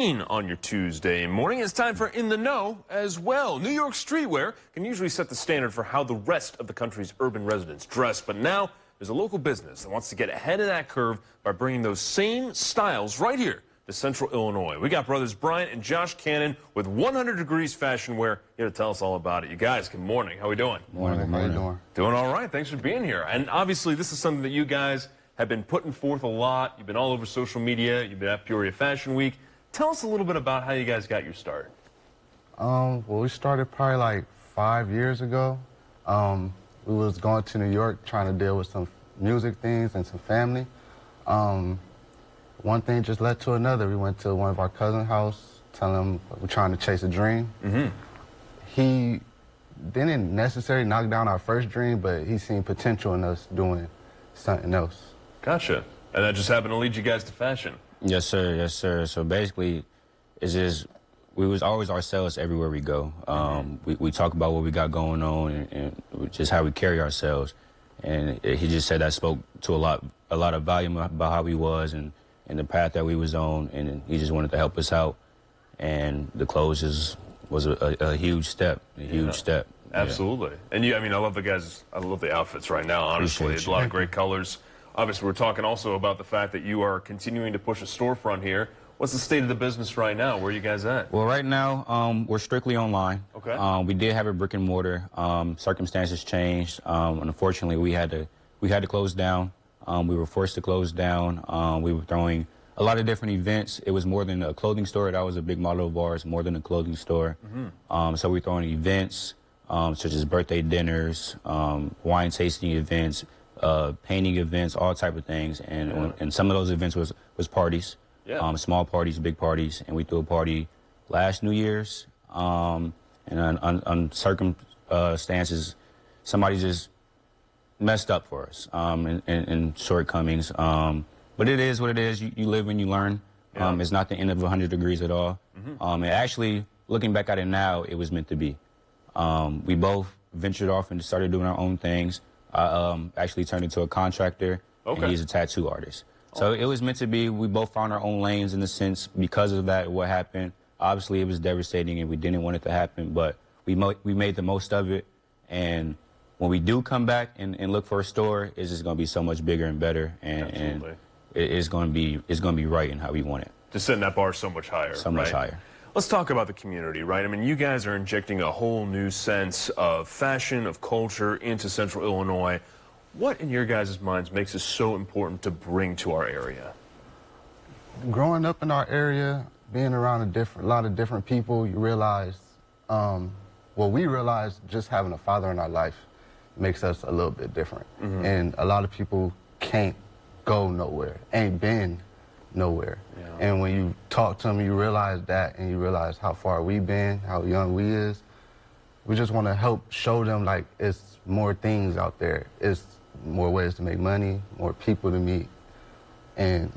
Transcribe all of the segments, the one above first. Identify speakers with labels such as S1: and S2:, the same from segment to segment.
S1: On your Tuesday morning, it's time for In the Know as well. New York streetwear can usually set the standard for how the rest of the country's urban residents dress, but now there's a local business that wants to get ahead of that curve by bringing those same styles right here to Central Illinois. We got brothers Brian and Josh Cannon with 100 Degrees Fashion Wear here to tell us all about it. You guys, good morning. How we doing?
S2: Morning. How you doing?
S1: Doing all right. Thanks for being here. And obviously, this is something that you guys have been putting forth a lot. You've been all over social media. You've been at Peoria Fashion Week. Tell us a little bit about how you guys got your start.
S2: Well, we started probably like 5 years ago. We was going to New York trying to deal with some music things and some family. One thing just led to another. We went to one of our cousin's house, telling him we're trying to chase a dream. He didn't necessarily knock down our first dream, but he seen potential in us doing something else.
S1: Gotcha. And that just happened to lead you guys to fashion.
S3: Yes, sir. Yes, sir. So basically, it's just we was always ourselves everywhere we go. We talk about what we got going on and just how we carry ourselves. And he just said that spoke to a lot of volume about how he was and the path that we was on. And he just wanted to help us out. And the clothes was a huge step. A huge step.
S1: Absolutely. Yeah. And I love the guys. I love the outfits right now. Honestly, it's a lot of great colors. Obviously, we're talking also about the fact that you are continuing to push a storefront here. What's the state of the business right now? Where are you guys at?
S3: Well, right now, we're strictly online.
S1: Okay.
S3: We did have a brick and mortar. Circumstances changed. Unfortunately, we had to close down. We were forced to close down. We were throwing a lot of different events. It was more than a clothing store. That was a big motto of ours, more than a clothing store. So we're throwing events such as birthday dinners, wine tasting events, painting events, all type of things, and some of those events was parties, small parties, big parties, and we threw a party last New Year's, and on circumstances, somebody just messed up for us, and shortcomings, but it is what it is. You live and you learn. It's not the end of 100 Degrees at all. And actually, looking back at it now, it was meant to be. We both ventured off and started doing our own things. I actually turned into a contractor, and he's a tattoo artist. So it was meant to be. We both found our own lanes in a sense because of that, what happened. Obviously, it was devastating, and we didn't want it to happen, but we made the most of it. And when we do come back and look for a store, it's just going to be so much bigger and better, and it's going to be right in how we want it.
S1: Just setting that bar so much higher.
S3: So much higher.
S1: Let's talk about the community, right? You guys are injecting a whole new sense of fashion, of culture into Central Illinois. What, in your guys' minds, makes it so important to bring to our area?
S2: Growing up in our area, being around a lot of different people, you realize, we realize just having a father in our life makes us a little bit different. And a lot of people can't go nowhere, ain't been nowhere. And when you talk to them, you realize that, and you realize how far we've been, how young we is. We just want to help show them, like, it's more things out there. It's more ways to make money, more people to meet, and,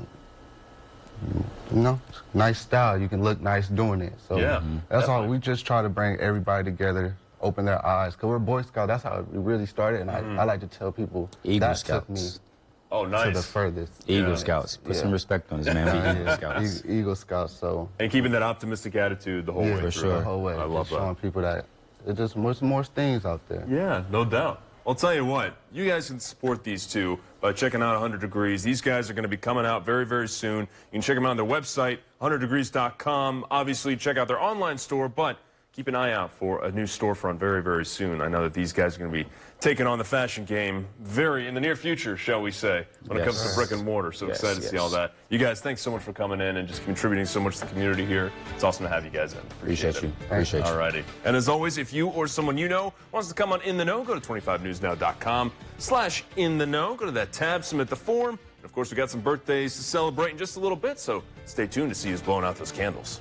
S2: nice style. You can look nice doing it. So that's all. We just try to bring everybody together, open their eyes, because we're Boy Scouts. That's how it really started, and I like to tell people
S3: Eagle
S2: Scouts. Took me to the furthest.
S3: Eagle Scouts. Put some respect on this, man. Eagle Scouts.
S2: Eagle Scouts. So.
S1: And keeping that optimistic attitude the whole way through.
S2: Sure. The whole way.
S1: I love that.
S2: Showing people that there's just more things out there.
S1: Yeah, no doubt. I'll tell you what, you guys can support these two by checking out 100 Degrees. These guys are going to be coming out very, very soon. You can check them out on their website, 100degrees.com. Obviously, check out their online store, but keep an eye out for a new storefront very, very soon. I know that these guys are going to be taking on the fashion game in the near future, shall we say, when it comes to brick and mortar. So excited to see all that. You guys, thanks so much for coming in and just contributing so much to the community here. It's awesome to have you guys in.
S3: Appreciate you. Appreciate you.
S1: All righty. And as always, if you or someone you know wants to come on In the Know, go to 25newsnow.com/InTheKnow. Go to that tab, submit the form. And of course, we got some birthdays to celebrate in just a little bit, so stay tuned to see who's blowing out those candles.